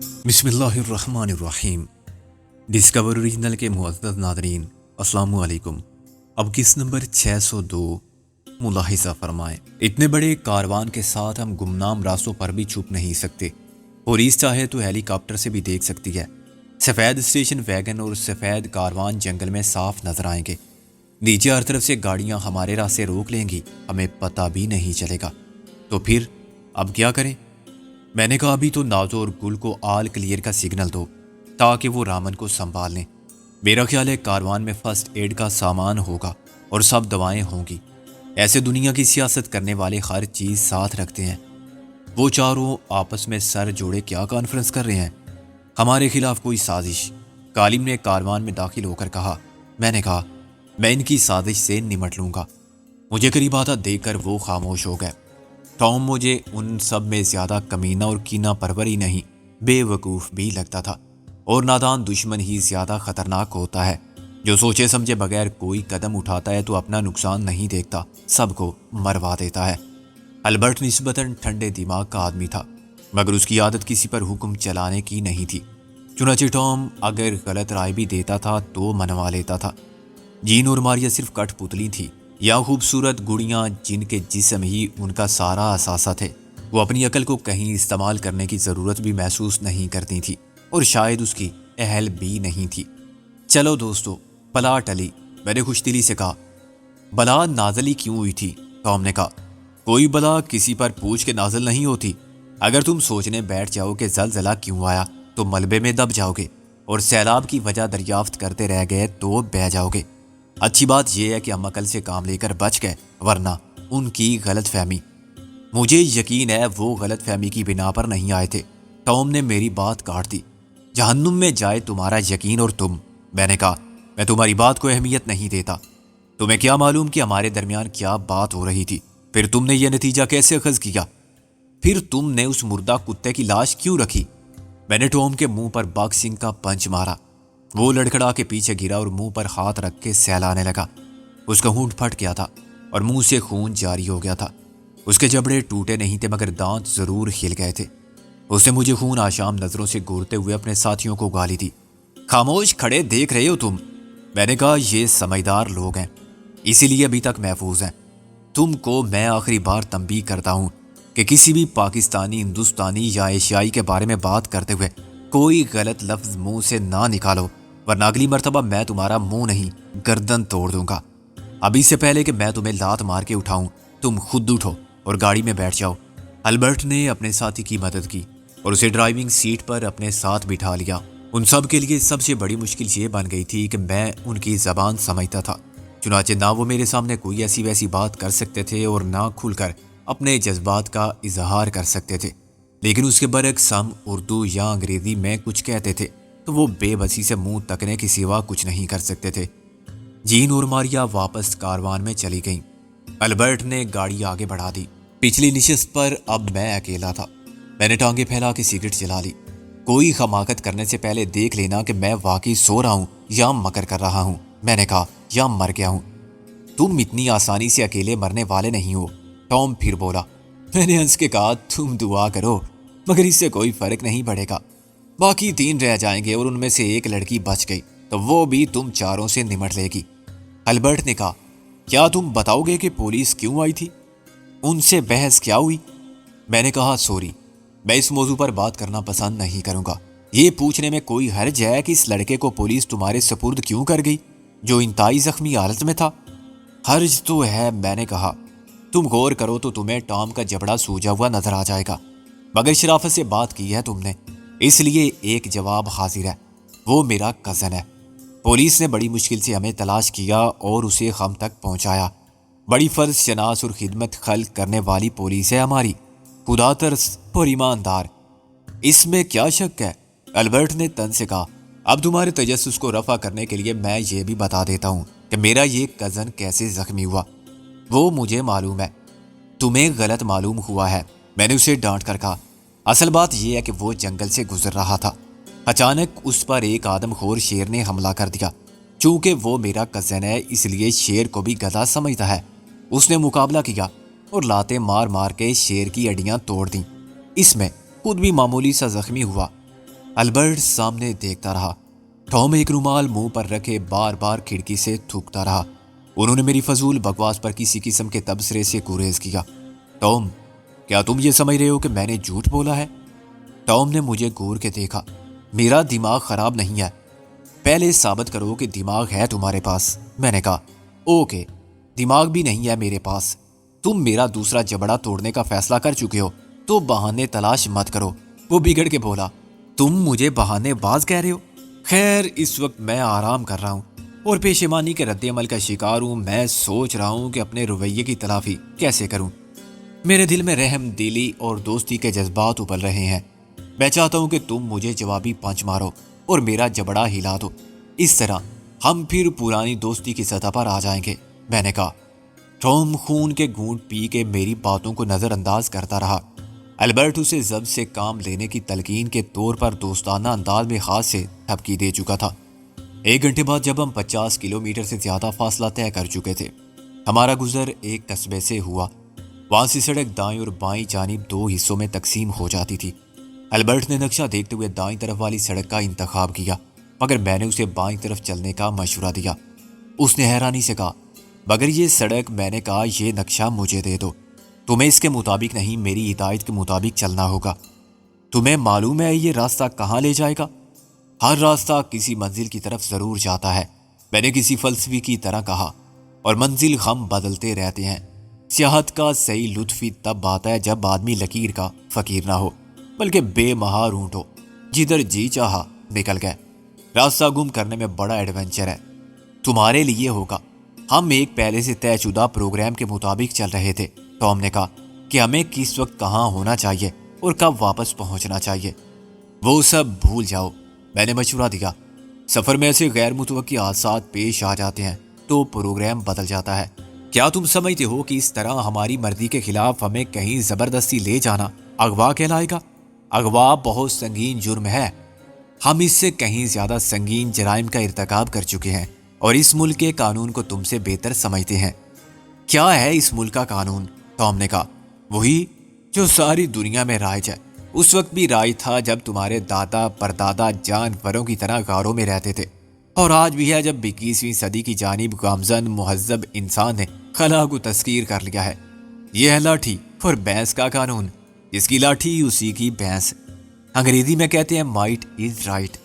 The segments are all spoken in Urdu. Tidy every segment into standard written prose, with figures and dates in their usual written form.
بسم اللہ الرحمن الرحیم۔ ڈسکور اوریجنل کے معزز ناظرین، السلام علیکم۔ اب کس نمبر 602 ملاحظہ فرمائیں۔ اتنے بڑے کاروان کے ساتھ ہم گمنام راستوں پر بھی چھپ نہیں سکتے۔ پولیس چاہے تو ہیلی کاپٹر سے بھی دیکھ سکتی ہے۔ سفید اسٹیشن ویگن اور سفید کاروان جنگل میں صاف نظر آئیں گے۔ نیچے ہر طرف سے گاڑیاں ہمارے راستے روک لیں گی، ہمیں پتہ بھی نہیں چلے گا۔ تو پھر اب کیا کریں؟ میں نے کہا ابھی تو نازو اور گل کو آل کلیئر کا سگنل دو تاکہ وہ رامن کو سنبھال لیں۔ میرا خیال ہے کاروان میں فرسٹ ایڈ کا سامان ہوگا اور سب دوائیں ہوں گی۔ ایسے دنیا کی سیاست کرنے والے ہر چیز ساتھ رکھتے ہیں۔ وہ چاروں آپس میں سر جوڑے کیا کانفرنس کر رہے ہیں؟ ہمارے خلاف کوئی سازش؟ کالم نے کاروان میں داخل ہو کر کہا۔ میں نے کہا میں ان کی سازش سے نمٹ لوں گا۔ مجھے قریب آتا دیکھ کر وہ خاموش ہو گئے۔ ٹام مجھے ان سب میں زیادہ کمینہ اور کینہ پرور ہی نہیں، بے وقوف بھی لگتا تھا، اور نادان دشمن ہی زیادہ خطرناک ہوتا ہے۔ جو سوچے سمجھے بغیر کوئی قدم اٹھاتا ہے تو اپنا نقصان نہیں دیکھتا، سب کو مروا دیتا ہے۔ البرٹ نسبتاً ٹھنڈے دماغ کا آدمی تھا، مگر اس کی عادت کسی پر حکم چلانے کی نہیں تھی۔ چنانچہ ٹام اگر غلط رائے بھی دیتا تھا تو منوا لیتا تھا۔ جین اور ماریا صرف کٹ پتلی تھی یا خوبصورت گڑیاں جن کے جسم ہی ان کا سارا اثاثہ تھے۔ وہ اپنی عقل کو کہیں استعمال کرنے کی ضرورت بھی محسوس نہیں کرتی تھی، اور شاید اس کی اہل بھی نہیں تھی۔ چلو دوستو، بلا ٹلی، میں نے خوش دلی سے کہا۔ بلا نازل ہی کیوں ہوئی تھی؟ ٹام نے کہا۔ کوئی بلا کسی پر پوچھ کے نازل نہیں ہوتی۔ اگر تم سوچنے بیٹھ جاؤ کہ زلزلہ کیوں آیا تو ملبے میں دب جاؤ گے، اور سیلاب کی وجہ دریافت کرتے رہ گئے تو بہہ جاؤ گے۔ اچھی بات یہ ہے کہ ہم عقل سے کام لے کر بچ گئے، ورنہ ان کی غلط فہمی۔ مجھے یقین ہے وہ غلط فہمی کی بنا پر نہیں آئے تھے۔ ٹام نے میری بات کاٹ دی۔ جہنم میں جائے تمہارا یقین اور تم۔ میں نے کہا میں تمہاری بات کو اہمیت نہیں دیتا۔ تمہیں کیا معلوم کہ ہمارے درمیان کیا بات ہو رہی تھی؟ پھر تم نے یہ نتیجہ کیسے اخذ کیا؟ پھر تم نے اس مردہ کتے کی لاش کیوں رکھی؟ میں نے ٹام کے منہ پر باکسنگ کا پنچ مارا۔ وہ لڑکھڑا کے پیچھے گرا اور منہ پر ہاتھ رکھ کے سہلانے لگا۔ اس کا ہونٹ پھٹ گیا تھا اور منہ سے خون جاری ہو گیا تھا۔ اس کے جبڑے ٹوٹے نہیں تھے مگر دانت ضرور ہل گئے تھے۔ اس نے مجھے خون آشام نظروں سے گورتے ہوئے اپنے ساتھیوں کو گالی دی۔ خاموش کھڑے دیکھ رہے ہو تم؟ میں نے کہا یہ سمجھدار لوگ ہیں، اسی لیے ابھی تک محفوظ ہیں۔ تم کو میں آخری بار تنبیہ کرتا ہوں کہ کسی بھی پاکستانی، ہندوستانی یا ایشیائی کے بارے میں بات کرتے ہوئے کوئی غلط لفظ منہ سے نہ نکالو، ورنہ اگلی مرتبہ میں تمہارا منہ نہیں گردن توڑ دوں گا۔ ابھی سے پہلے کہ میں تمہیں لات مار کے اٹھاؤں، تم خود اٹھو اور گاڑی میں بیٹھ جاؤ۔ البرٹ نے اپنے ساتھی کی مدد کی اور اسے ڈرائیونگ سیٹ پر اپنے ساتھ بٹھا لیا۔ ان سب کے لیے سب سے بڑی مشکل یہ بن گئی تھی کہ میں ان کی زبان سمجھتا تھا، چنانچہ نہ وہ میرے سامنے کوئی ایسی ویسی بات کر سکتے تھے اور نہ کھل کر اپنے جذبات کا اظہار کر سکتے تھے۔ لیکن اس کے برعکس ہم اردو یا انگریزی میں کچھ کہتے تھے تو وہ بے بسی سے منہ تکنے کے سوا کچھ نہیں کر سکتے تھے۔ جین اور ماریا واپس کاروان میں چلی گئیں۔ البرٹ نے گاڑی آگے بڑھا دی۔ پچھلی نشست پر اب میں اکیلا تھا۔ میں نے ٹانگیں پھیلا کے سگریٹ جلا لی۔ کوئی حماقت کرنے سے پہلے دیکھ لینا کہ میں واقعی سو رہا ہوں یا مکر کر رہا ہوں، میں نے کہا، یا مر گیا ہوں۔ تم اتنی آسانی سے اکیلے مرنے والے نہیں ہو، ٹام پھر بولا۔ میں نے ہنس کے کہا تم دعا کرو، مگر اس سے کوئی فرق نہیں پڑے گا۔ باقی 3 رہ جائیں گے اور ان میں سے ایک لڑکی بچ گئی تو وہ بھی تم چاروں سے نمٹ لے گی۔ البرٹ نے کہا، کیا تم بتاؤ گے کہ پولیس کیوں آئی تھی؟ ان سے بحث کیا ہوئی؟ میں نے کہا سوری، میں اس موضوع پر بات کرنا پسند نہیں کروں گا۔ یہ پوچھنے میں کوئی حرج ہے کہ اس لڑکے کو پولیس تمہارے سپرد کیوں کر گئی جو انتہائی زخمی حالت میں تھا؟ حرج تو ہے، میں نے کہا۔ تم غور کرو تو تمہیں ٹام کا جبڑا سوجا ہوا نظر آ جائے گا، مگر شرافت سے بات کی ہے تم نے، اس لیے ایک جواب حاضر ہے، وہ میرا کزن ہے۔ پولیس نے بڑی مشکل سے ہمیں تلاش کیا اور اسے ہم تک پہنچایا۔ بڑی فرض شناس اور خدمت خلق کرنے والی پولیس ہے ہماری، خدا ترس اور ایماندار، اس میں کیا شک ہے؟ البرٹ نے تن سے کہا۔ اب تمہارے تجسس کو رفع کرنے کے لیے میں یہ بھی بتا دیتا ہوں کہ میرا یہ کزن کیسے زخمی ہوا۔ وہ مجھے معلوم ہے، تمہیں غلط معلوم ہوا ہے، میں نے اسے ڈانٹ کر کہا۔ اصل بات یہ ہے کہ وہ جنگل سے گزر رہا تھا، اچانک اس پر ایک آدم خور شیر نے حملہ کر دیا۔ چونکہ وہ میرا کزن ہے اس لیے شیر کو بھی گدھا سمجھتا ہے۔ اس نے مقابلہ کیا اور لاتیں مار مار کے شیر کی ہڈیاں توڑ دیں۔ اس میں خود بھی معمولی سا زخمی ہوا۔ البرٹ سامنے دیکھتا رہا۔ ٹام ایک رومال منہ پر رکھے بار بار کھڑکی سے تھوکتا رہا۔ انہوں نے میری فضول بکواس پر کسی قسم کے تبصرے سے گریز کیا۔ ٹام، کیا تم یہ سمجھ رہے ہو کہ میں نے جھوٹ بولا ہے؟ ٹام نے مجھے گور کے دیکھا۔ میرا دماغ خراب نہیں ہے، پہلے ثابت کرو کہ دماغ ہے تمہارے پاس۔ میں نے کہا، اوکے، دماغ بھی نہیں ہے میرے پاس۔ تم میرا دوسرا جبڑا توڑنے کا فیصلہ کر چکے ہو تو بہانے تلاش مت کرو۔ وہ بگڑ کے بولا، تم مجھے بہانے باز کہہ رہے ہو؟ خیر، اس وقت میں آرام کر رہا ہوں اور پیشیمانی کے رد عمل کا شکار ہوں۔ میں سوچ رہا ہوں کہ اپنے رویے کی تلافی کیسے کروں۔ میرے دل میں رحم دلی اور دوستی کے جذبات ابل رہے ہیں۔ میں چاہتا ہوں کہ تم مجھے جوابی پنچ مارو اور میرا جبڑا ہلا دو۔ اس طرح ہم پھر پرانی دوستی کی سطح پر آ جائیں گے۔ میں نے کہا۔ ٹام خون کے گھونٹ پی کے میری باتوں کو نظر انداز کرتا رہا۔ البرٹ اسے ضبط سے کام لینے کی تلقین کے طور پر دوستانہ انداز میں خاص سے دھمکی دے چکا تھا۔ 1 گھنٹے بعد جب ہم 50 کلومیٹر سے زیادہ فاصلہ طے کر چکے تھے، ہمارا گزر ایک قصبے سے ہوا۔ وہاں سے سڑک دائیں اور بائیں جانب 2 حصوں میں تقسیم ہو جاتی تھی۔ البرٹ نے نقشہ دیکھتے ہوئے دائیں طرف والی سڑک کا انتخاب کیا، مگر میں نے اسے بائیں طرف چلنے کا مشورہ دیا۔ اس نے حیرانی سے کہا، مگر یہ سڑک؟ میں نے کہا، یہ نقشہ مجھے دے دو۔ تمہیں اس کے مطابق نہیں، میری ہدایت کے مطابق چلنا ہوگا۔ تمہیں معلوم ہے یہ راستہ کہاں لے جائے گا؟ ہر راستہ کسی منزل کی طرف ضرور جاتا ہے، میں نے کسی فلسفی کی طرح کہا، اور منزل ہم بدلتے رہتے ہیں۔ سیاحت کا صحیح لطف ہی تب آتا ہے جب آدمی لکیر کا فقیر نہ ہو، بلکہ بے مہار اونٹ ہو، جدھر جی چاہا نکل گئے۔ راستہ گم کرنے میں بڑا ایڈونچر ہے، تمہارے لیے ہوگا۔ ہم ایک پہلے سے طے شدہ پروگرام کے مطابق چل رہے تھے۔ ٹام نے کہا کہ ہمیں کس وقت کہاں ہونا چاہیے اور کب واپس پہنچنا چاہیے۔ وہ سب بھول جاؤ، میں نے مشورہ دیا۔ سفر میں ایسے غیر متوقع حادثات پیش آ جاتے ہیں تو پروگرام بدل جاتا ہے۔ کیا تم سمجھتے ہو کہ اس طرح ہماری مرضی کے خلاف ہمیں کہیں زبردستی لے جانا اغوا کہلائے گا؟ اغوا بہت سنگین جرم ہے۔ ہم اس سے کہیں زیادہ سنگین جرائم کا ارتکاب کر چکے ہیں اور اس ملک کے قانون کو تم سے بہتر سمجھتے ہیں۔ کیا ہے اس ملک کا قانون؟ ٹام نے کہا، وہی جو ساری دنیا میں رائج ہے، اس وقت بھی رائج تھا جب تمہارے دادا پردادا جانوروں کی طرح غاروں میں رہتے تھے، اور آج بھی ہے جب 21ویں صدی کی جانب گامزن مہذب انسان نے خلا کو تسخیر کر لیا ہے۔ یہ ہے لاٹھی اور بھینس کا قانون، جس کی لاٹھی اسی کی بھینس۔ انگریزی میں کہتے ہیں مائٹ از رائٹ۔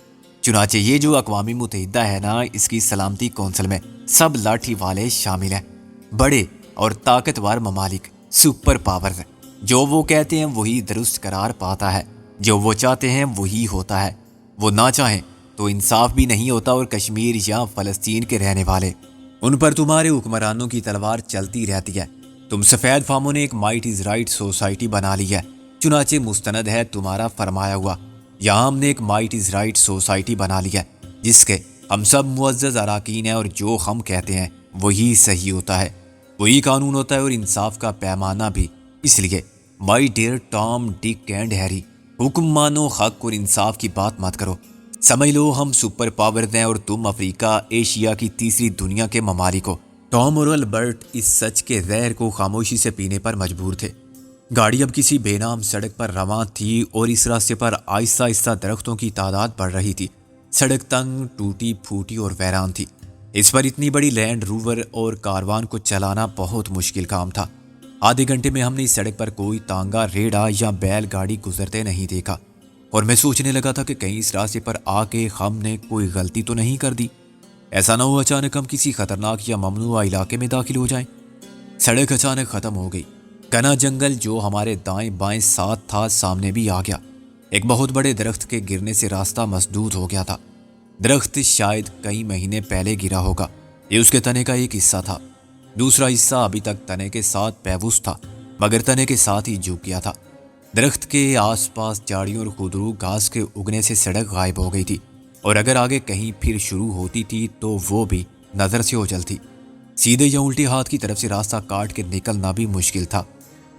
چنانچہ یہ جو اقوام متحدہ ہے نا، اس کی سلامتی کونسل میں سب لاٹھی والے شامل ہیں، بڑے اور طاقتور ممالک، سپر پاورز۔ جو وہ کہتے ہیں وہی درست قرار پاتا ہے، جو وہ چاہتے ہیں وہی ہوتا ہے، وہ نہ چاہیں تو انصاف بھی نہیں ہوتا۔ اور کشمیر یا فلسطین کے رہنے والے، ان پر تمہارے حکمرانوں کی تلوار چلتی رہتی ہے۔ تم سفید فاموں نے ایک مائٹ از رائٹ سوسائٹی بنا لی ہے، چنانچہ مستند ہے تمہارا فرمایا ہوا۔ یہاں ہم نے ایک مائٹ از رائٹ سوسائٹی بنا لی ہے جس کے ہم سب معزز اراکین ہیں، اور جو ہم کہتے ہیں وہی صحیح ہوتا ہے، وہی قانون ہوتا ہے اور انصاف کا پیمانہ بھی۔ اس لیے my dear Tom, Dick and Harry, حکم مانو، حق اور انصاف کی بات مت کرو۔ سمجھ لو ہم سپر پاورز ہیں اور تم افریقہ ایشیا کی تیسری دنیا کے ممالک ہو۔ ٹام اور البرٹ اس سچ کے زہر کو خاموشی سے پینے پر مجبور تھے۔ گاڑی اب کسی بے نام سڑک پر رواں تھی اور اس راستے پر آہستہ آہستہ درختوں کی تعداد بڑھ رہی تھی۔ سڑک تنگ، ٹوٹی پھوٹی اور ویران تھی۔ اس پر اتنی بڑی لینڈ روور اور کاروان کو چلانا بہت مشکل کام تھا۔ آدھے گھنٹے میں ہم نے اس سڑک پر کوئی تانگا، ریڑھا یا بیل گاڑی گزرتے نہیں دیکھا، اور میں سوچنے لگا تھا کہ کہیں اس راستے پر آ کے ہم نے کوئی غلطی تو نہیں کر دی۔ ایسا نہ ہو اچانک ہم کسی خطرناک یا ممنوعہ علاقے میں داخل ہو جائیں۔ سڑک اچانک ختم ہو گئی۔ گھنا جنگل جو ہمارے دائیں بائیں ساتھ تھا سامنے بھی آ گیا۔ ایک بہت بڑے درخت کے گرنے سے راستہ مسدود ہو گیا تھا۔ درخت شاید کئی مہینے پہلے گرا ہوگا۔ یہ اس کے تنے کا ایک حصہ تھا، دوسرا حصہ ابھی تک تنے کے ساتھ پیوست تھا، مگر تنے کے ساتھ ہی جھک گیا تھا۔ درخت کے آس پاس جھاڑیوں اور خودرو گھاس کے اگنے سے سڑک غائب ہو گئی تھی، اور اگر آگے کہیں پھر شروع ہوتی تھی تو وہ بھی نظر سے اوجھل تھی۔ سیدھے یا الٹے ہاتھ کی طرف سے راستہ کاٹ کے نکلنا بھی مشکل تھا۔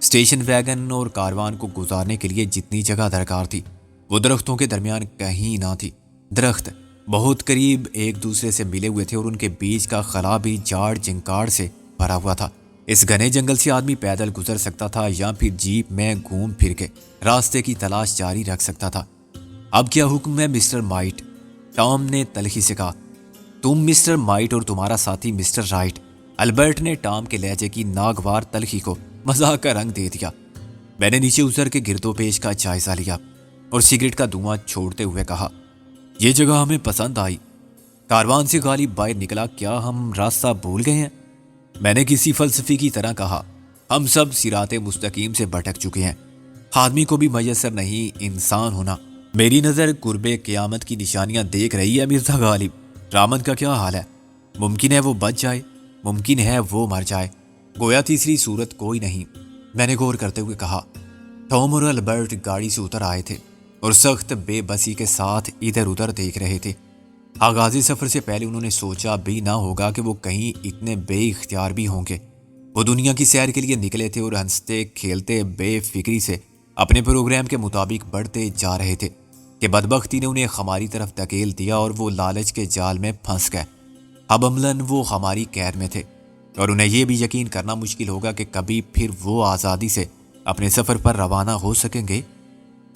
اسٹیشن ویگن اور کاروان کو گزارنے کے لیے جتنی جگہ درکار تھی وہ درختوں کے درمیان کہیں نہ تھی۔ درخت بہت قریب ایک دوسرے سے ملے ہوئے تھے اور ان کے بیچ کا خلا بھی جھاڑ جنکاڑ سے بھرا ہوا تھا۔ اس گھنے جنگل سے آدمی پیدل گزر سکتا تھا یا پھر جیپ میں گھوم پھر کے راستے کی تلاش جاری رکھ سکتا تھا۔ اب کیا حکم ہے مسٹر مائٹ؟ ٹام نے تلخی سے کہا۔ تم مسٹر مائٹ اور تمہارا ساتھی مسٹر رائٹ۔ البرٹ نے ٹام کے لہجے کی ناگوار تلخی کو مذاق کا رنگ دے دیا۔ میں نے نیچے اتر کے گرد و پیش کا جائزہ لیا اور سگریٹ کا دھواں چھوڑتے ہوئے کہا، یہ جگہ ہمیں پسند آئی۔ کاروان سے غالب باہر نکلا، کیا ہم راستہ بھول گئے ہیں؟ میں نے کسی فلسفی کی طرح کہا، ہم سب صراط مستقیم سے بھٹک چکے ہیں۔ آدمی کو بھی میسر نہیں انسان ہونا۔ میری نظر قرب قیامت کی نشانیاں دیکھ رہی ہے مرزا غالب۔ رامن کا کیا حال ہے؟ ممکن ہے وہ بچ جائے، ممکن ہے وہ مر جائے، گویا تیسری صورت کوئی نہیں، میں نے غور کرتے ہوئے کہا۔ ٹام اور البرٹ گاڑی سے اتر آئے تھے اور سخت بے بسی کے ساتھ ادھر ادھر دیکھ رہے تھے۔ آغاز سفر سے پہلے انہوں نے سوچا بھی نہ ہوگا کہ وہ کہیں اتنے بے اختیار بھی ہوں گے۔ وہ دنیا کی سیر کے لیے نکلے تھے اور ہنستے کھیلتے بے فکری سے اپنے پروگرام کے مطابق بڑھتے جا رہے تھے کہ بدبختی نے انہیں ہماری طرف دھکیل دیا اور وہ لالچ کے جال میں پھنس گئے۔ اب عملاً وہ ہماری قید میں تھے اور انہیں یہ بھی یقین کرنا مشکل ہوگا کہ کبھی پھر وہ آزادی سے اپنے سفر پر روانہ ہو سکیں گے۔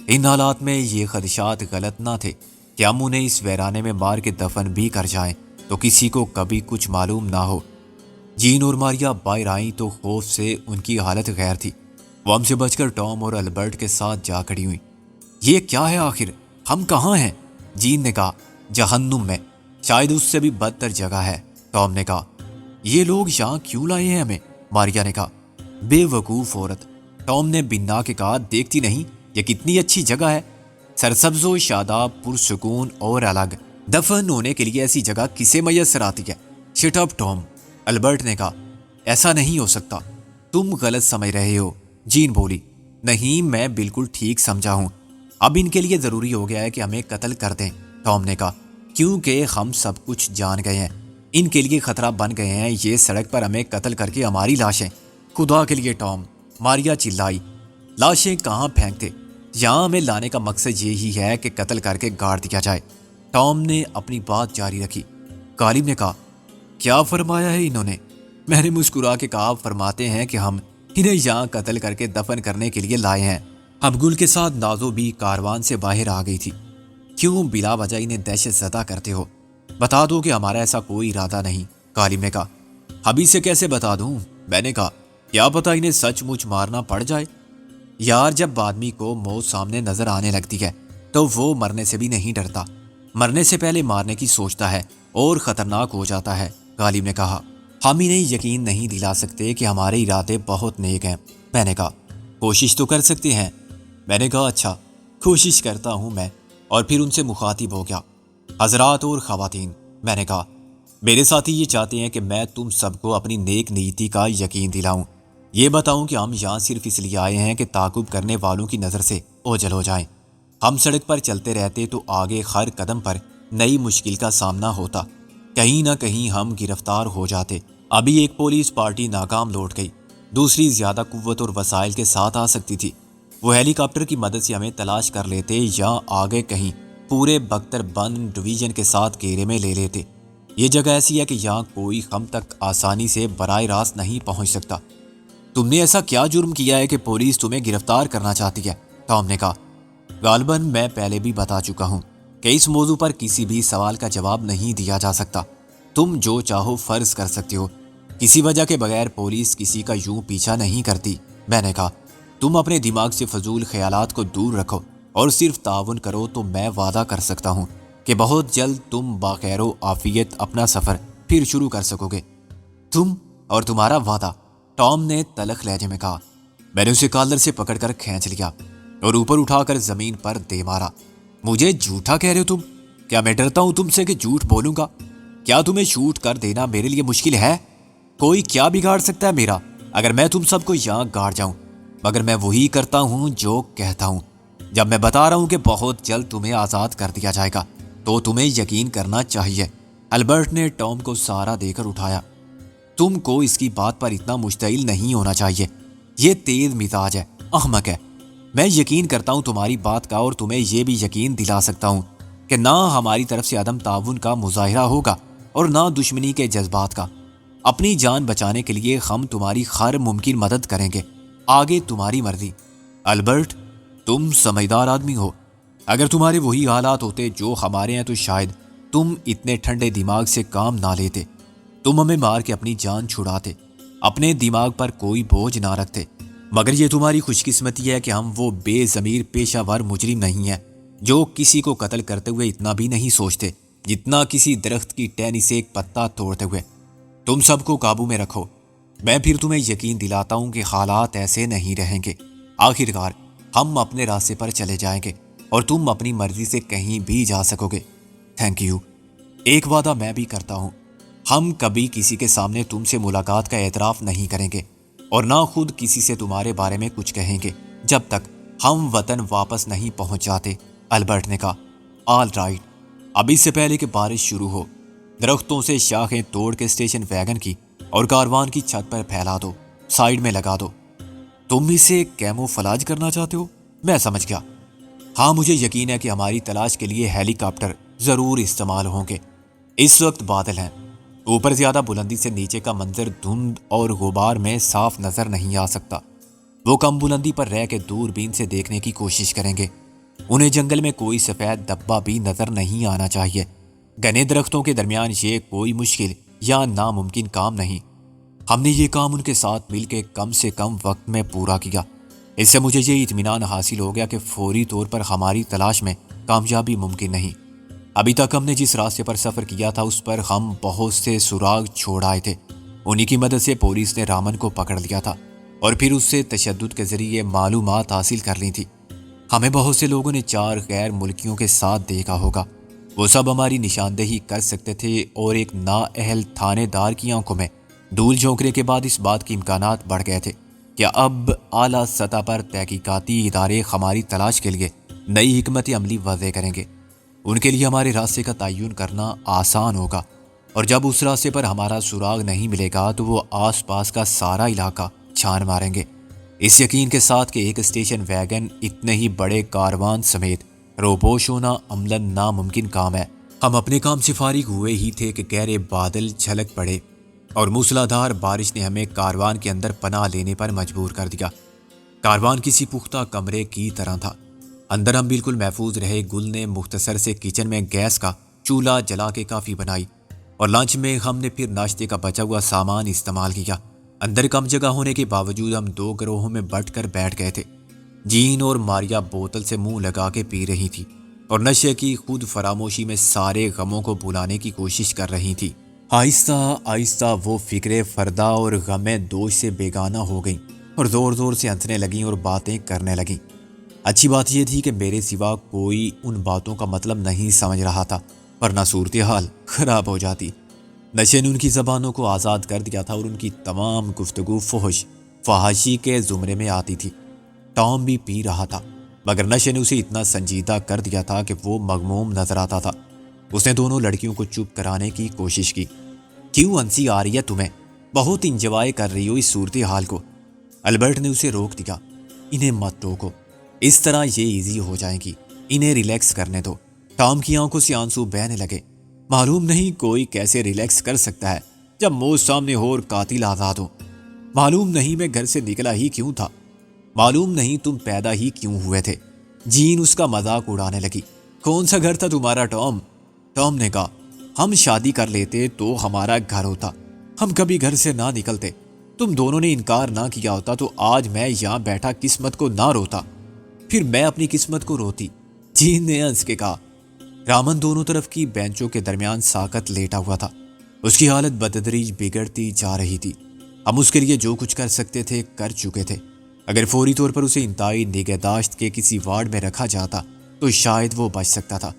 ان حالات میں یہ خدشات غلط نہ تھے کہ ہم انہیں اس ویرانے میں مار کے دفن بھی کر جائیں تو کسی کو کبھی کچھ معلوم نہ ہو۔ جین اور ماریا باہر آئیں تو خوف سے ان کی حالت غیر تھی۔ وہ ہم سے بچ کر ٹام اور البرٹ کے ساتھ جا کھڑی ہوئی۔ یہ کیا ہے آخر؟ ہم کہاں ہیں؟ جین نے کہا، جہنم میں، شاید اس سے بھی بدتر جگہ ہے۔ ٹام نے کہا، یہ لوگ یہاں کیوں لائے ہیں ہمیں؟ ماریا نے کہا، بے وقوف عورت۔ ٹام نے بنا کے کہا، دیکھتی نہیں یہ کتنی اچھی جگہ ہے، سرسبز و شاداب، پرسکون اور الگ۔ دفن ہونے کے لیے ایسی جگہ کسے میسر آتی ہے؟ شٹ اپ ٹام، البرٹ نے کہا، ایسا نہیں ہو سکتا، تم غلط سمجھ رہے ہو۔ جین بولی، نہیں میں بالکل ٹھیک سمجھا ہوں، اب ان کے لیے ضروری ہو گیا ہے کہ ہمیں قتل کر دیں۔ ٹام نے کہا، کیونکہ ہم سب کچھ جان گئے ہیں، ان کے لیے خطرہ بن گئے ہیں، یہ سڑک پر ہمیں قتل کر کے ہماری لاشیں۔ خدا کے لیے ٹام، ماریا چلائی، لاشیں کہاں پھینکتے؟ یہاں ہمیں لانے کا مقصد یہی ہے کہ قتل کر کے گاڑ دیا جائے۔ ٹام نے اپنی بات جاری رکھی۔ غالب نے کہا، کیا فرمایا ہے انہوں نے؟ میں نے مسکرا کے کہا، فرماتے ہیں کہ ہم انہیں یہاں قتل کر کے دفن کرنے کے لیے لائے ہیں۔ اب گل کے ساتھ نازو بھی کاروان سے باہر آ گئی تھی۔ کیوں بلا وجہ انہیں دہشت زدہ کرتے ہو؟ بتا دو کہ ہمارا ایسا کوئی ارادہ نہیں، غالب نے کہا۔ ابھی سے کیسے بتا دوں؟ میں نے کہا، کیا پتا انہیں سچ مچ مارنا پڑ جائے۔ یار جب آدمی کو موت سامنے نظر آنے لگتی ہے تو وہ مرنے سے بھی نہیں ڈرتا، مرنے سے پہلے مارنے کی سوچتا ہے اور خطرناک ہو جاتا ہے، غالب نے کہا۔ ہم انہیں یقین نہیں دلا سکتے کہ ہمارے ارادے بہت نیک ہیں، میں نے کہا۔ کوشش تو کر سکتے ہیں، میں نے کہا۔ اچھا کوشش کرتا ہوں میں، اور پھر ان سے مخاطب ہو گیا۔ حضرات اور خواتین، میں نے کہا، میرے ساتھی یہ چاہتے ہیں کہ میں تم سب کو اپنی نیک نیتی کا یقین دلاؤں، یہ بتاؤں کہ ہم یہاں صرف اس لیے آئے ہیں کہ تعاقب کرنے والوں کی نظر سے اوجھل ہو جائیں۔ ہم سڑک پر چلتے رہتے تو آگے ہر قدم پر نئی مشکل کا سامنا ہوتا، کہیں نہ کہیں ہم گرفتار ہو جاتے۔ ابھی ایک پولیس پارٹی ناکام لوٹ گئی، دوسری زیادہ قوت اور وسائل کے ساتھ آ سکتی تھی۔ وہ ہیلی کاپٹر کی مدد سے ہمیں تلاش کر لیتے یا آگے کہیں پورے بختر بند ڈویژن کے ساتھ گھیرے میں لے لیتے۔ یہ جگہ ایسی ہے کہ یہاں کوئی ہم تک آسانی سے براہ راست نہیں پہنچ سکتا۔ تم نے ایسا کیا جرم کیا ہے کہ پولیس تمہیں گرفتار کرنا چاہتی ہے؟ ٹام نے کہا۔ غالباً میں پہلے بھی بتا چکا ہوں کہ اس موضوع پر کسی بھی سوال کا جواب نہیں دیا جا سکتا۔ تم جو چاہو فرض کر سکتے ہو، کسی وجہ کے بغیر پولیس کسی کا یوں پیچھا نہیں کرتی، میں نے کہا۔ تم اپنے دماغ سے فضول خیالات کو دور رکھو اور صرف تعاون کرو تو میں وعدہ کر سکتا ہوں کہ بہت جلد تم بخیر و عافیت اپنا سفر پھر شروع کر سکو گے۔ تم اور تمہارا وعدہ، ٹام نے تلخ لہجے میں کہا۔ میں نے اسے کالر سے پکڑ کر کھینچ لیا اور اوپر اٹھا کر زمین پر دے مارا۔ مجھے جھوٹا کہہ رہے ہو تم؟ کیا میں ڈرتا ہوں تم سے کہ جھوٹ بولوں گا؟ کیا تمہیں شوٹ کر دینا میرے لیے مشکل ہے؟ کوئی کیا بگاڑ سکتا ہے میرا اگر میں تم سب کو یہاں گاڑ جاؤں؟ مگر میں وہی کرتا ہوں جو کہتا ہوں۔ جب میں بتا رہا ہوں کہ بہت جلد تمہیں آزاد کر دیا جائے گا تو تمہیں یقین کرنا چاہیے۔ البرٹ نے ٹام کو سہارا دے کر اٹھایا۔ تم کو اس کی بات پر اتنا مشتعل نہیں ہونا چاہیے، یہ تیز مزاج ہے، احمق ہے۔ میں یقین کرتا ہوں تمہاری بات کا اور تمہیں یہ بھی یقین دلا سکتا ہوں کہ نہ ہماری طرف سے عدم تعاون کا مظاہرہ ہوگا اور نہ دشمنی کے جذبات کا۔ اپنی جان بچانے کے لیے ہم تمہاری ہر ممکن مدد کریں گے، آگے تمہاری مرضی۔ البرٹ تم سمجھدار آدمی ہو، اگر تمہارے وہی حالات ہوتے جو ہمارے ہیں تو شاید تم اتنے ٹھنڈے دماغ سے کام نہ لیتے، تم ہمیں مار کے اپنی جان چھڑاتے، اپنے دماغ پر کوئی بوجھ نہ رکھتے۔ مگر یہ تمہاری خوش قسمتی ہے کہ ہم وہ بے ضمیر پیشہ ور مجرم نہیں ہیں جو کسی کو قتل کرتے ہوئے اتنا بھی نہیں سوچتے جتنا کسی درخت کی ٹہنی سے ایک پتا توڑتے ہوئے۔ تم سب کو قابو میں رکھو، میں پھر تمہیں یقین دلاتا ہوں کہ حالات ایسے نہیں رہیں گے۔ آخرکار ہم اپنے راستے پر چلے جائیں گے اور تم اپنی مرضی سے کہیں بھی جا سکو گے۔ Thank you. ایک وعدہ میں بھی کرتا ہوں، ہم کبھی کسی کے سامنے تم سے ملاقات کا اعتراف نہیں کریں گے اور نہ خود کسی سے تمہارے بارے میں کچھ کہیں گے جب تک ہم وطن واپس نہیں پہنچ جاتے۔ البرٹ نے کہا، آل رائٹ، اب اس سے پہلے کہ بارش شروع ہو درختوں سے شاخیں توڑ کے اسٹیشن ویگن کی اور کاروان کی چھت پر پھیلا دو، سائیڈ میں لگا دو۔ تم اسے کیمو فلاج کرنا چاہتے ہو؟ میں سمجھ گیا۔ ہاں، مجھے یقین ہے کہ ہماری تلاش کے لیے ہیلی کاپٹر ضرور استعمال ہوں گے۔ اس وقت بادل ہیں، اوپر زیادہ بلندی سے نیچے کا منظر دھند اور غبار میں صاف نظر نہیں آ سکتا۔ وہ کم بلندی پر رہ کے دوربین سے دیکھنے کی کوشش کریں گے۔ انہیں جنگل میں کوئی سفید دبا بھی نظر نہیں آنا چاہیے۔ گھنے درختوں کے درمیان یہ کوئی مشکل یا ناممکن کام نہیں۔ ہم نے یہ کام ان کے ساتھ مل کے کم سے کم وقت میں پورا کیا۔ اس سے مجھے یہ اطمینان حاصل ہو گیا کہ فوری طور پر ہماری تلاش میں کامیابی ممکن نہیں۔ ابھی تک ہم نے جس راستے پر سفر کیا تھا اس پر ہم بہت سے سراغ چھوڑ آئے تھے۔ انہی کی مدد سے پولیس نے رامن کو پکڑ لیا تھا اور پھر اس سے تشدد کے ذریعے معلومات حاصل کر لی تھی۔ ہمیں بہت سے لوگوں نے 4 غیر ملکیوں کے ساتھ دیکھا ہوگا، وہ سب ہماری نشاندہی کر سکتے تھے اور ایک نااہل تھانے دار کی آنکھوں میں دھول جھونکنے کے بعد اس بات کے امکانات بڑھ گئے تھے کہ اب اعلیٰ سطح پر تحقیقاتی ادارے ہماری تلاش کے لیے نئی حکمت عملی وضع کریں گے۔ ان کے لیے ہمارے راستے کا تعین کرنا آسان ہوگا، اور جب اس راستے پر ہمارا سراغ نہیں ملے گا تو وہ آس پاس کا سارا علاقہ چھان ماریں گے، اس یقین کے ساتھ کہ ایک اسٹیشن ویگن اتنے ہی بڑے کاروان سمیت روپوش ہونا عملاً ناممکن کام ہے۔ ہم اپنے کام سے فارغ ہوئے ہی تھے کہ گہرے بادل چھلک پڑے اور موسلادھار بارش نے ہمیں کاروان کے اندر پناہ لینے پر مجبور کر دیا۔ کاروان کسی پختہ کمرے کی طرح تھا، اندر ہم بالکل محفوظ رہے۔ گل نے مختصر سے کچن میں گیس کا چولہا جلا کے کافی بنائی اور لنچ میں ہم نے پھر ناشتے کا بچا ہوا سامان استعمال کیا۔ اندر کم جگہ ہونے کے باوجود ہم 2 گروہوں میں بٹ کر بیٹھ گئے تھے۔ جین اور ماریا بوتل سے منہ لگا کے پی رہی تھی اور نشے کی خود فراموشی میں سارے غموں کو بھلانے کی کوشش کر رہی تھی۔ آہستہ آہستہ وہ فکرے فردا اور غم دوش سے بیگانہ ہو گئیں اور زور زور سے ہنسنے لگیں اور باتیں کرنے لگیں۔ اچھی بات یہ تھی کہ میرے سوا کوئی ان باتوں کا مطلب نہیں سمجھ رہا تھا، ورنہ صورتحال خراب ہو جاتی۔ نشے نے ان کی زبانوں کو آزاد کر دیا تھا اور ان کی تمام گفتگو فحاشی کے زمرے میں آتی تھی۔ ٹام بھی پی رہا تھا، مگر نشے نے اسے اتنا سنجیدہ کر دیا تھا کہ وہ مغموم نظر آتا تھا۔ اس نے دونوں لڑکیوں کو چپ کرانے کی کوشش کی۔ کیوں ہنسی آ رہی ہے تمہیں؟ بہت انجوائے کر رہی ہو اس صورتحال کو۔ البرٹ نے اسے روک دیا۔ انہیں مت روکو، اس طرح یہ ایزی ہو جائیں گی، انہیں ریلیکس کرنے دو۔ ٹام کی آنکھوں سے آنسو بہنے لگے۔ معلوم نہیں کوئی کیسے ریلیکس کر سکتا ہے جب موت سامنے ہو اور قاتل آزاد ہو۔ معلوم نہیں میں گھر سے نکلا ہی کیوں تھا، معلوم نہیں تم پیدا ہی کیوں ہوئے تھے۔ جین اس کا مذاق اڑانے لگی۔ کون سا گھر تھا تمہارا ٹام؟ ٹام نے کہا، ہم شادی کر لیتے تو ہمارا گھر ہوتا، ہم کبھی گھر سے نہ نکلتے۔ تم دونوں نے انکار نہ کیا ہوتا تو آج میں یہاں بیٹھا قسمت کو نہ روتا، پھر میں اپنی قسمت کو روتی۔ جین نے ہنس کے کہا۔ رامن دونوں طرف کی بینچوں کے درمیان ساکت لیٹا ہوا تھا۔ اس کی حالت بتدریج بگڑتی جا رہی تھی۔ ہم اس کے لیے جو کچھ کر سکتے تھے کر چکے تھے۔ اگر فوری طور پر اسے انتہائی نگہداشت کے کسی وارڈ میں رکھا جاتا تو شاید وہ بچ سکتا تھا،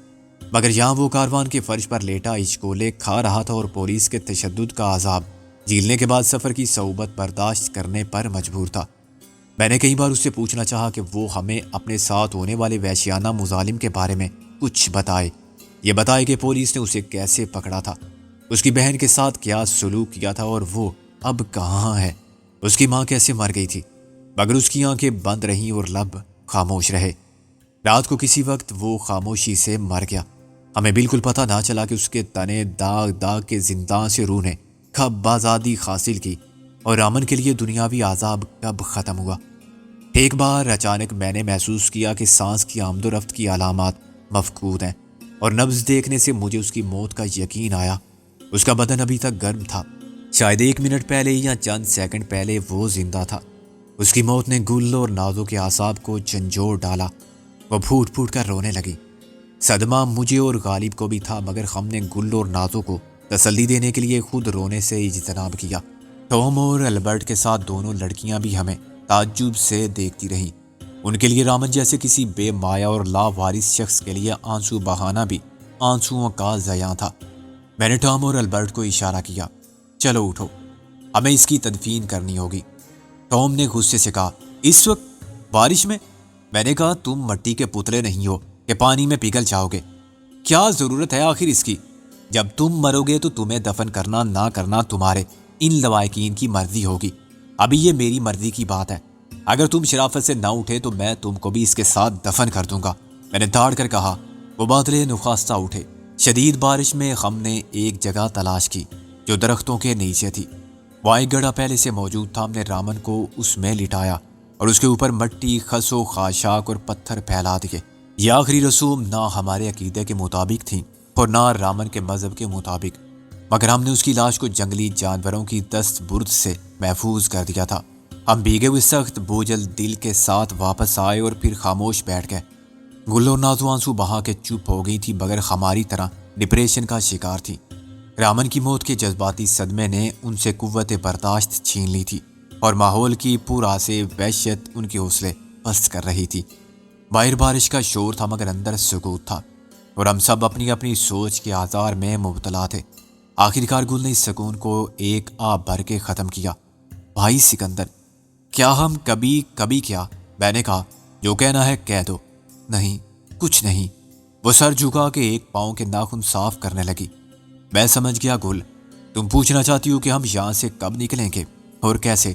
مگر یہاں وہ کاروان کے فرش پر لیٹا ہچکولے کھا رہا تھا اور پولیس کے تشدد کا عذاب جھیلنے کے بعد سفر کی صعوبت برداشت کرنے پر مجبور تھا۔ میں نے کئی بار اس سے پوچھنا چاہا کہ وہ ہمیں اپنے ساتھ ہونے والے وحشیانہ مظالم کے بارے میں کچھ بتائے، یہ بتائے کہ پولیس نے اسے کیسے پکڑا تھا، اس کی بہن کے ساتھ کیا سلوک کیا تھا اور وہ اب کہاں ہے، اس کی ماں کیسے مر گئی تھی، مگر اس کی آنکھیں بند رہیں اور لب خاموش رہے۔ رات کو کسی وقت وہ خاموشی سے مر گیا۔ ہمیں بالکل پتہ نہ چلا کہ اس کے تنے داغ داغ کے زندان سے روح نے کب آزادی حاصل کی اور رامن کے لیے دنیاوی عذاب کب ختم ہوا۔ ایک بار اچانک میں نے محسوس کیا کہ سانس کی آمد و رفت کی علامات مفقود ہیں، اور نبض دیکھنے سے مجھے اس کی موت کا یقین آیا۔ اس کا بدن ابھی تک گرم تھا، شاید 1 منٹ پہلے یا چند سیکنڈ پہلے وہ زندہ تھا۔ اس کی موت نے گل اور نازو کے اعصاب کو جھنجھوڑ ڈالا۔ وہ پھوٹ پھوٹ کر رونے لگی۔ صدمہ مجھے اور غالب کو بھی تھا، مگر ہم نے گل اور نازو کو تسلی دینے کے لیے خود رونے سے اجتناب کیا۔ ٹام اور البرٹ کے ساتھ دونوں لڑکیاں بھی ہمیں تعجب سے دیکھتی رہیں۔ ان کے لیے رامن جیسے کسی بے مایا اور لاوارث شخص کے لیے آنسو بہانا بھی آنسوؤں کا ضیاع تھا۔ میں نے ٹام اور البرٹ کو اشارہ کیا، چلو اٹھو، ہمیں اس کی تدفین کرنی ہوگی۔ ٹام نے غصے سے کہا، اس وقت بارش میں؟ میں نے کہا، تم مٹی کے پتلے نہیں ہو کہ پانی میں پگھل جاؤ گے۔ کیا ضرورت ہے آخر اس کی؟ جب تم مرو گے تو تمہیں دفن کرنا نہ کرنا تمہارے ان لوائقین کی مرضی ہوگی۔ ابھی یہ میری مرضی کی بات ہے۔ اگر تم شرافت سے نہ اٹھے تو میں تم کو بھی اس کے ساتھ دفن کر دوں گا، میں نے دھاڑ کر کہا۔ وہ بادلے نخواستہ اٹھے۔ شدید بارش میں ہم نے ایک جگہ تلاش کی جو درختوں کے نیچے تھی۔ وہاں ایک گڑھا پہلے سے موجود تھا۔ ہم نے رامن کو اس میں لٹایا اور اس کے اوپر مٹی، خس و خاشاک اور پتھر پھیلا دیے۔ یہ آخری رسوم نہ ہمارے عقیدے کے مطابق تھیں اور نہ رامن کے مذہب کے مطابق، مگر ہم نے اس کی لاش کو جنگلی جانوروں کی دست برد سے محفوظ کر دیا تھا۔ ہم بھیگے ہوئے سخت بوجھل دل کے ساتھ واپس آئے اور پھر خاموش بیٹھ گئے۔ گل اور نازو آنسو بہا کے چپ ہو گئی تھی، مگر ہماری طرح ڈپریشن کا شکار تھی۔ رامن کی موت کے جذباتی صدمے نے ان سے قوت برداشت چھین لی تھی، اور ماحول کی پورا سے وحشت ان کے حوصلے پست کر رہی تھی۔ باہر بارش کا شور تھا، مگر اندر سکوت تھا، اور ہم سب اپنی اپنی سوچ کے آزار میں مبتلا تھے۔ آخرکار گل نے اس سکون کو ایک آب بھر کے ختم کیا۔ بھائی سکندر، کیا ہم کبھی کیا؟ میں نے کہا، جو کہنا ہے کہہ دو۔ نہیں، کچھ نہیں۔ وہ سر جھکا کے ایک پاؤں کے ناخن صاف کرنے لگی۔ میں سمجھ گیا گل، تم پوچھنا چاہتی ہو کہ ہم یہاں سے کب نکلیں گے اور کیسے؟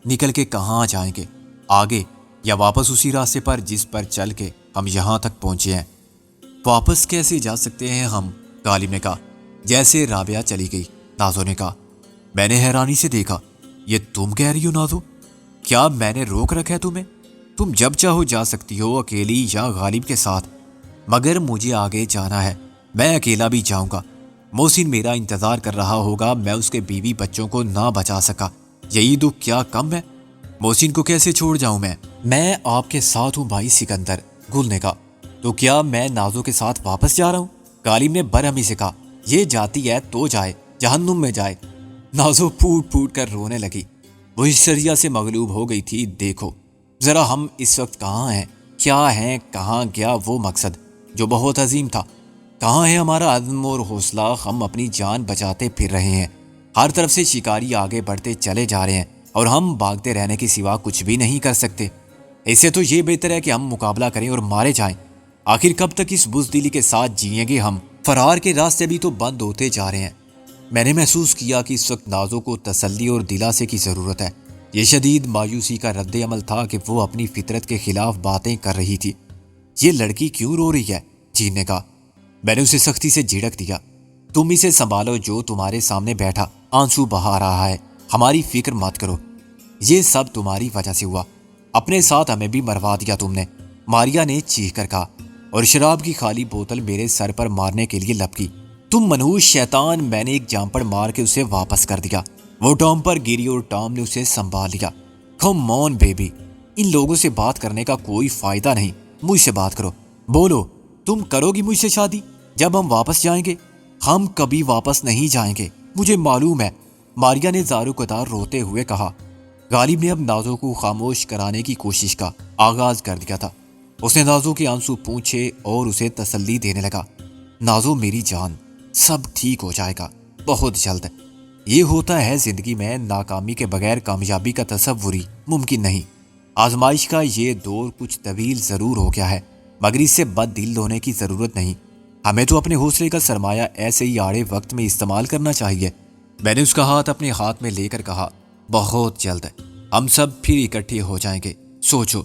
نکل کے کہاں جائیں گے؟ آگے یا واپس اسی راستے پر جس پر چل کے ہم یہاں تک پہنچے ہیں؟ واپس کیسے جا سکتے ہیں ہم؟ غالب نے کہا۔ جیسے رابعہ چلی گئی، نازو نے کہا۔ میں نے حیرانی سے دیکھا، یہ تم کہہ رہی ہو نازو؟ کیا میں نے روک رکھا ہے تمہیں؟ تم جب چاہو جا سکتی ہو، اکیلی یا غالب کے ساتھ، مگر مجھے آگے جانا ہے۔ میں اکیلا بھی جاؤں گا۔ محسن میرا انتظار کر رہا ہوگا۔ میں اس کے بیوی بچوں کو نہ بچا سکا، یہی دکھ کیا کم ہے؟ محسن کو کیسے چھوڑ جاؤں میں آپ کے ساتھ ہوں بھائی سکندر، گل نے کہا۔ تو کیا میں نازو کے ساتھ واپس جا رہا ہوں؟ غالب نے برہمی سے کہا۔ یہ جاتی ہے تو جائے، جہنم میں جائے۔ نازو پھوٹ پھوٹ کر رونے لگی۔ وہ ہسٹریا سے مغلوب ہو گئی تھی۔ دیکھو ذرا ہم اس وقت کہاں ہیں، کیا ہیں، کہاں گیا وہ مقصد جو بہت عظیم تھا؟ کہاں ہے ہمارا عزم اور حوصلہ؟ ہم اپنی جان بچاتے پھر رہے ہیں، ہر طرف سے شکاری آگے بڑھتے چلے جا رہے ہیں، اور ہم بھاگتے رہنے کے سوا کچھ بھی نہیں کر سکتے۔ اس سے تو یہ بہتر ہے کہ ہم مقابلہ کریں اور مارے جائیں۔ آخر کب تک اس بزدلی کے ساتھ جئیں گے ہم؟ فرار کے راستے بھی تو بند ہوتے جا رہے ہیں۔ میں نے محسوس کیا کہ اس وقت نازو کو تسلی اور دلاسے کی ضرورت ہے۔ یہ شدید مایوسی کا رد عمل تھا کہ وہ اپنی فطرت کے خلاف باتیں کر رہی تھی۔ یہ لڑکی کیوں رو رہی ہے؟ جین نے کہا۔ میں نے اسے سختی سے جھڑک دیا، تم اسے سنبھالو، جو تمہارے سامنے بیٹھا آنسو بہا رہا ہے، ہماری فکر مت کرو۔ یہ سب تمہاری وجہ سے ہوا، اپنے ساتھ ہمیں بھی مروا دیا تم نے، ماریا نے چیخ کر کہا، اور شراب کی خالی بوتل میرے سر پر مارنے کے لیے لپکی۔ تم منحوس شیطان! میں نے ایک جامپڑ مار کے اسے واپس کر دیا۔ وہ ٹام پر گری اور ٹام نے اسے سنبھال لیا۔ کم آن بیبی، ان لوگوں سے بات کرنے کا کوئی فائدہ نہیں، مجھ سے بات کرو۔ بولو، تم کرو گی مجھ سے شادی جب ہم واپس جائیں گے؟ ہم کبھی واپس نہیں جائیں گے، مجھے معلوم ہے، ماریا نے زارو قدار روتے ہوئے کہا۔ غالب نے اب نازو کو خاموش کرانے کی کوشش کا آغاز کر دیا تھا۔ اس نے نازو کے آنسو پونچھے اور اسے تسلی دینے لگا۔ نازو میری جان، سب ٹھیک ہو جائے گا بہت جلد۔ یہ ہوتا ہے زندگی میں، ناکامی کے بغیر کامیابی کا تصور ہی ممکن نہیں۔ آزمائش کا یہ دور کچھ طویل ضرور ہو گیا ہے، مگر اس سے بد دل ہونے کی ضرورت نہیں۔ ہمیں تو اپنے حوصلے کا سرمایہ ایسے ہی آڑے وقت میں استعمال کرنا چاہیے۔ میں نے اس کا ہاتھ اپنے ہاتھ میں لے کر کہا، بہت جلد ہم سب پھر اکٹھے ہو جائیں گے۔ سوچو،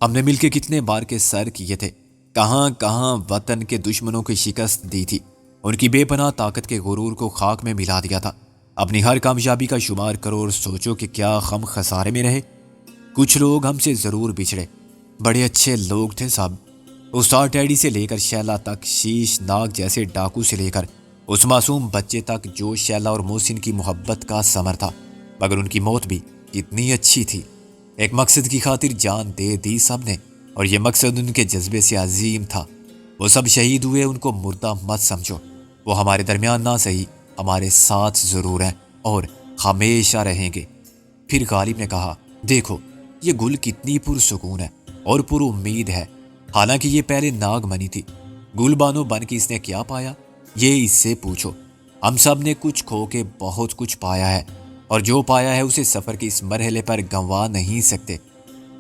ہم نے مل کے کتنے بار کے سر کیے تھے، کہاں کہاں وطن کے دشمنوں کی شکست دی تھی، ان کی بے پناہ طاقت کے غرور کو خاک میں ملا دیا تھا۔ اپنی ہر کامیابی کا شمار کرو اور سوچو کہ کیا ہم خسارے میں رہے؟ کچھ لوگ ہم سے ضرور بچھڑے، بڑے اچھے لوگ تھے سب، استاد ٹیڈی سے لے کر شیلا تک، شیش ناگ جیسے ڈاکو سے لے کر اس معصوم بچے تک جو شیلا اور محسن کی محبت کا ثمر تھا، مگر ان کی موت بھی کتنی اچھی تھی۔ ایک مقصد کی خاطر جان دے دی سب نے، اور یہ مقصد ان کے جذبے سے عظیم تھا۔ وہ سب شہید ہوئے، ان کو مردہ مت سمجھو، وہ ہمارے درمیان نہ صحیح ہمارے ساتھ ضرور ہیں اور ہمیشہ رہیں گے۔ پھر غالب نے کہا، دیکھو یہ گل کتنی پرسکون ہے اور پر امید ہے، حالانکہ یہ پہلے ناگ منی تھی۔ گل بانو بن کے اس نے کیا پایا، یہ اس سے پوچھو۔ ہم سب نے کچھ کھو کے بہت کچھ پایا ہے، اور جو پایا ہے اسے سفر کے اس مرحلے پر گنوا نہیں سکتے۔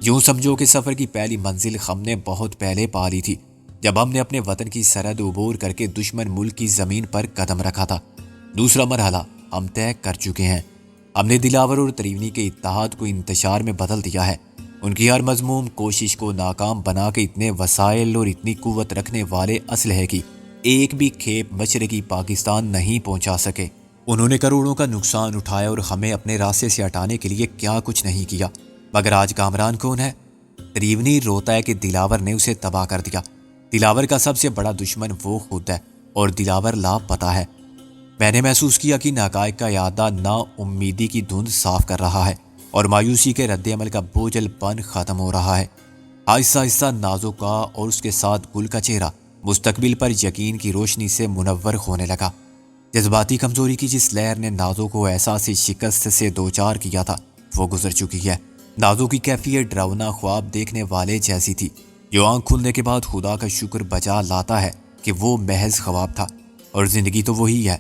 یوں سمجھو کہ سفر کی پہلی منزل ہم نے بہت پہلے پا لی تھی، جب ہم نے اپنے وطن کی سرحد عبور کر کے دشمن ملک کی زمین پر قدم رکھا تھا۔ دوسرا مرحلہ ہم طے کر چکے ہیں۔ ہم نے دلاور اور تریونی کے اتحاد کو انتشار میں بدل دیا ہے، ان کی ہر مذموم کوشش کو ناکام بنا کے اتنے وسائل اور اتنی قوت رکھنے والے اسلحے کی ایک بھی کھیپ مشرقی پاکستان نہیں پہنچا سکے۔ انہوں نے کروڑوں کا نقصان اٹھایا اور ہمیں اپنے راستے سے ہٹانے کے لیے کیا کچھ نہیں کیا، مگر آج کامران کون ہے؟ تریونی روتا ہے کہ دلاور نے اسے تباہ کر دیا۔ دلاور کا سب سے بڑا دشمن وہ خود ہے، اور دلاور لاپتہ ہے۔ میں نے محسوس کیا کہ ناقائق کا اعادہ نا امیدی کی دھند صاف کر رہا ہے، اور مایوسی کے رد عمل کا بوجھل پن ختم ہو رہا ہے۔ آہستہ آہستہ نازو کا اور اس کے ساتھ گل کا چہرہ مستقبل پر یقین کی روشنی سے منور ہونے لگا۔ جذباتی کمزوری کی جس لہر نے نازو کو احساس شکست سے دوچار کیا تھا، وہ گزر چکی ہے۔ نازو کی کیفیت ڈراؤنا خواب دیکھنے والے جیسی تھی، جو آنکھ کھلنے کے بعد خدا کا شکر بجا لاتا ہے کہ وہ محض خواب تھا، اور زندگی تو وہی ہے،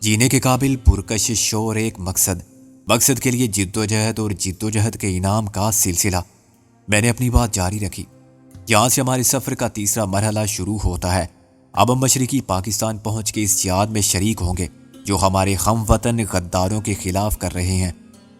جینے کے قابل پرکش شور ایک مقصد کے لیے جد و جہد اور جد و جہد کے انعام کا سلسلہ۔ میں نے اپنی بات جاری رکھی، یہاں سے ہمارے سفر کا تیسرا مرحلہ شروع ہوتا ہے۔ اب ہم مشرقی پاکستان پہنچ کے اس جہاد میں شریک ہوں گے جو ہمارے ہم وطن غداروں کے خلاف کر رہے ہیں،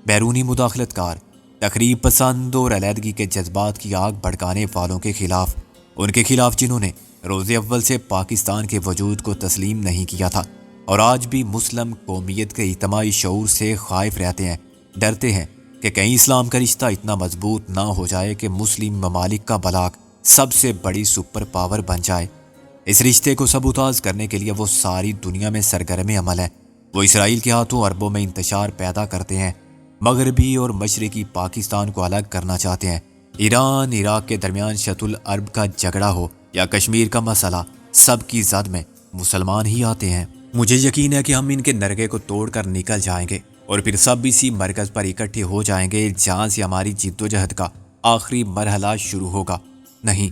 بیرونی مداخلت کار، تخریب پسند اور علیحدگی کے جذبات کی آگ بھڑکانے والوں کے خلاف، ان کے خلاف جنہوں نے روز اول سے پاکستان کے وجود کو تسلیم نہیں کیا تھا اور آج بھی مسلم قومیت کے اجتماعی شعور سے خائف رہتے ہیں، ڈرتے ہیں کہ کہیں اسلام کا رشتہ اتنا مضبوط نہ ہو جائے کہ مسلم ممالک کا بلاک سب سے بڑی سپر پاور بن جائے۔ اس رشتے کو سبوتاز کرنے کے لیے وہ ساری دنیا میں سرگرم عمل ہے۔ وہ اسرائیل کے ہاتھوں عربوں میں انتشار پیدا کرتے ہیں، مغربی اور مشرقی پاکستان کو الگ کرنا چاہتے ہیں۔ ایران عراق کے درمیان شط العرب کا جھگڑا ہو یا کشمیر کا مسئلہ، سب کی زد میں مسلمان ہی آتے ہیں۔ مجھے یقین ہے کہ ہم ان کے نرگے کو توڑ کر نکل جائیں گے، اور پھر سب اسی مرکز پر اکٹھے ہو جائیں گے جہاں سے ہماری جد و جہد کا آخری مرحلہ شروع ہوگا۔ نہیں،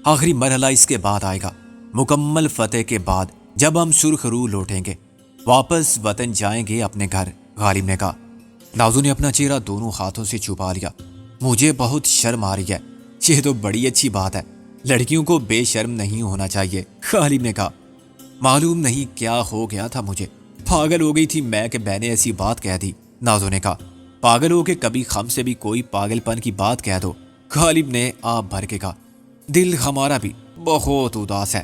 آخری مرحلہ اس کے بعد آئے گا، مکمل فتح کے بعد، جب ہم سرخ روح لوٹیں گے، واپس وطن جائیں گے اپنے گھر، غالب نے کہا۔ نازو نے اپنا چہرہ دونوں ہاتھوں سے چھپا لیا۔ مجھے بہت شرم آ رہی ہے۔ یہ تو بڑی اچھی بات ہے، لڑکیوں کو بے شرم نہیں ہونا چاہیے، غالب نے کہا۔ معلوم نہیں کیا ہو گیا تھا مجھے، پاگل ہو گئی تھی میں کہ میں نے ایسی بات کہہ دی، نازو نے کہا۔ پاگل ہو کے کبھی ہم سے بھی کوئی پاگل پن کی بات کہہ دو، غالب نے آپ بھر کے کہا۔ دل ہمارا بھی بہت اداس ہے۔